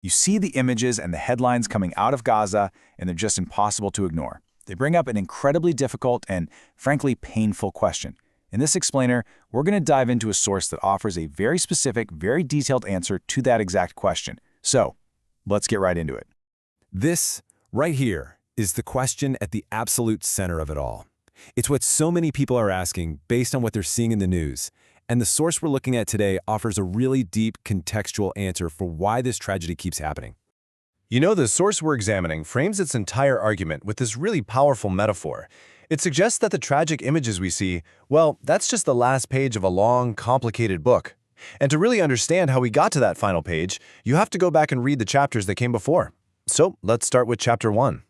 You see the images and the headlines coming out of Gaza, and they're just impossible to ignore. They bring up an incredibly difficult and, frankly, painful question. In this explainer, we're going to dive into a source that offers a very specific, very detailed answer to that exact question. So, let's get right into it. This, right here, is the question at the absolute center of it all. It's what so many people are asking based on what they're seeing in the news. And the source we're looking at today offers a really deep contextual answer for why this tragedy keeps happening. You know, the source we're examining frames its entire argument with this really powerful metaphor. It suggests that the tragic images we see, well, that's just the last page of a long, complicated book. And to really understand how we got to that final page, you have to go back and read the chapters that came before. So let's start with chapter 1.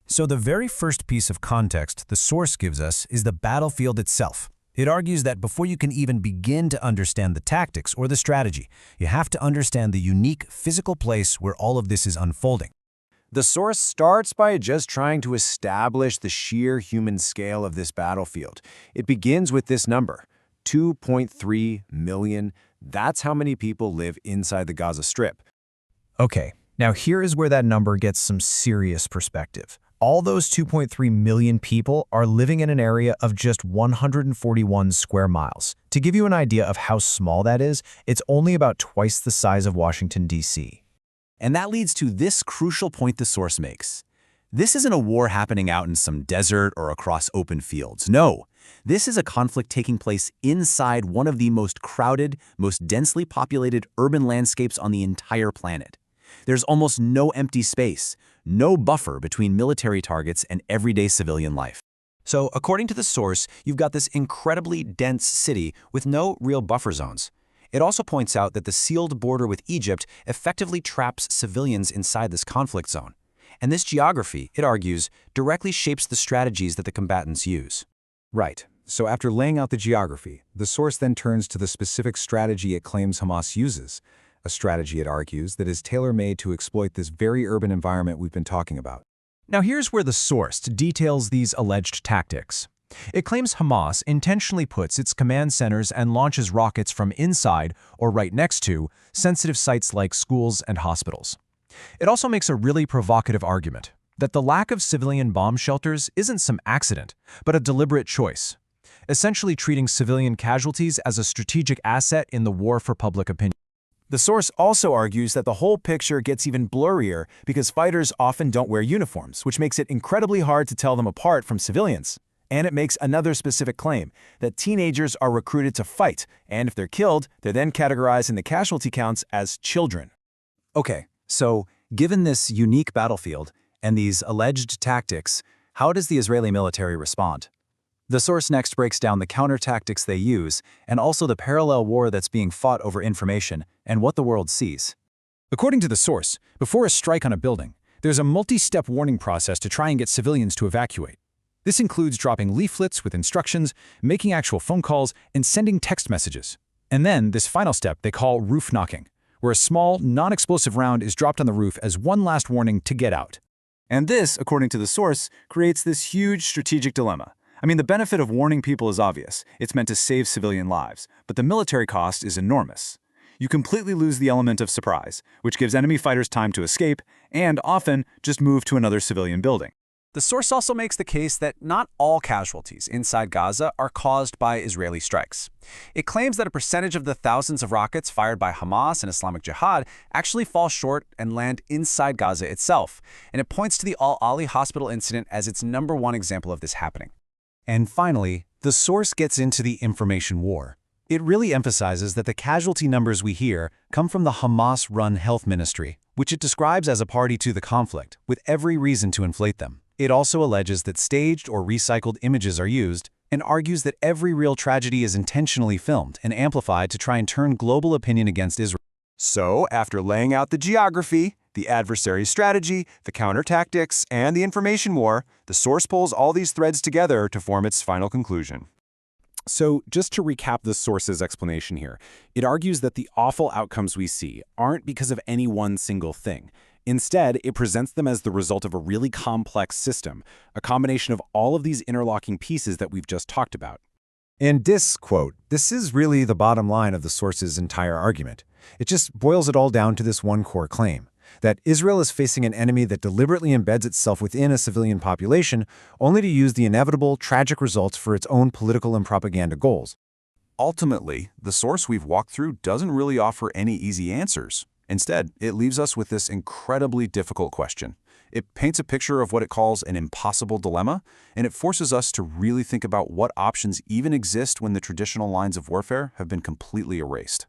So the very first piece of context the source gives us is the battlefield itself. It argues that before you can even begin to understand the tactics or the strategy, you have to understand the unique physical place where all of this is unfolding. The source starts by just trying to establish the sheer human scale of this battlefield. It begins with this number, 2.3 million. That's how many people live inside the Gaza Strip. Okay, now here is where that number gets some serious perspective. All those 2.3 million people are living in an area of just 141 square miles. To give you an idea of how small that is, it's only about twice the size of Washington, D.C. And that leads to this crucial point the source makes. This isn't a war happening out in some desert or across open fields. No, this is a conflict taking place inside one of the most crowded, most densely populated urban landscapes on the entire planet. There's almost no empty space, no buffer between military targets and everyday civilian life. So, according to the source, you've got this incredibly dense city with no real buffer zones. It also points out that the sealed border with Egypt effectively traps civilians inside this conflict zone. And this geography, it argues, directly shapes the strategies that the combatants use. Right. So after laying out the geography, the source then turns to the specific strategy it claims Hamas uses. A strategy, it argues, that is tailor-made to exploit this very urban environment we've been talking about. Now here's where the source details these alleged tactics. It claims Hamas intentionally puts its command centers and launches rockets from inside or right next to sensitive sites like schools and hospitals. It also makes a really provocative argument that the lack of civilian bomb shelters isn't some accident, but a deliberate choice, essentially treating civilian casualties as a strategic asset in the war for public opinion. The source also argues that the whole picture gets even blurrier because fighters often don't wear uniforms, which makes it incredibly hard to tell them apart from civilians. And it makes another specific claim, that teenagers are recruited to fight, and if they're killed, they're then categorized in the casualty counts as children. Okay, so given this unique battlefield and these alleged tactics, how does the Israeli military respond? The source next breaks down the counter-tactics they use and also the parallel war that's being fought over information and what the world sees. According to the source, before a strike on a building, there's a multi-step warning process to try and get civilians to evacuate. This includes dropping leaflets with instructions, making actual phone calls, and sending text messages. And then this final step they call roof knocking, where a small, non-explosive round is dropped on the roof as one last warning to get out. And this, according to the source, creates this huge strategic dilemma. I mean, the benefit of warning people is obvious. It's meant to save civilian lives, but the military cost is enormous. You completely lose the element of surprise, which gives enemy fighters time to escape and often just move to another civilian building. The source also makes the case that not all casualties inside Gaza are caused by Israeli strikes. It claims that a percentage of the thousands of rockets fired by Hamas and Islamic Jihad actually fall short and land inside Gaza itself, and it points to the Al-Ali hospital incident as its #1 example of this happening. And finally, the source gets into the information war. It really emphasizes that the casualty numbers we hear come from the Hamas-run health ministry, which it describes as a party to the conflict, with every reason to inflate them. It also alleges that staged or recycled images are used, and argues that every real tragedy is intentionally filmed and amplified to try and turn global opinion against Israel. So, after laying out the geography, the adversary strategy, the counter-tactics, and the information war, the source pulls all these threads together to form its final conclusion. So, just to recap the source's explanation here, it argues that the awful outcomes we see aren't because of any one single thing. Instead, it presents them as the result of a really complex system, a combination of all of these interlocking pieces that we've just talked about. And this, quote, this is really the bottom line of the source's entire argument. It just boils it all down to this one core claim, that Israel is facing an enemy that deliberately embeds itself within a civilian population, only to use the inevitable, tragic results for its own political and propaganda goals. Ultimately, the source we've walked through doesn't really offer any easy answers. Instead, it leaves us with this incredibly difficult question. It paints a picture of what it calls an impossible dilemma, and it forces us to really think about what options even exist when the traditional lines of warfare have been completely erased.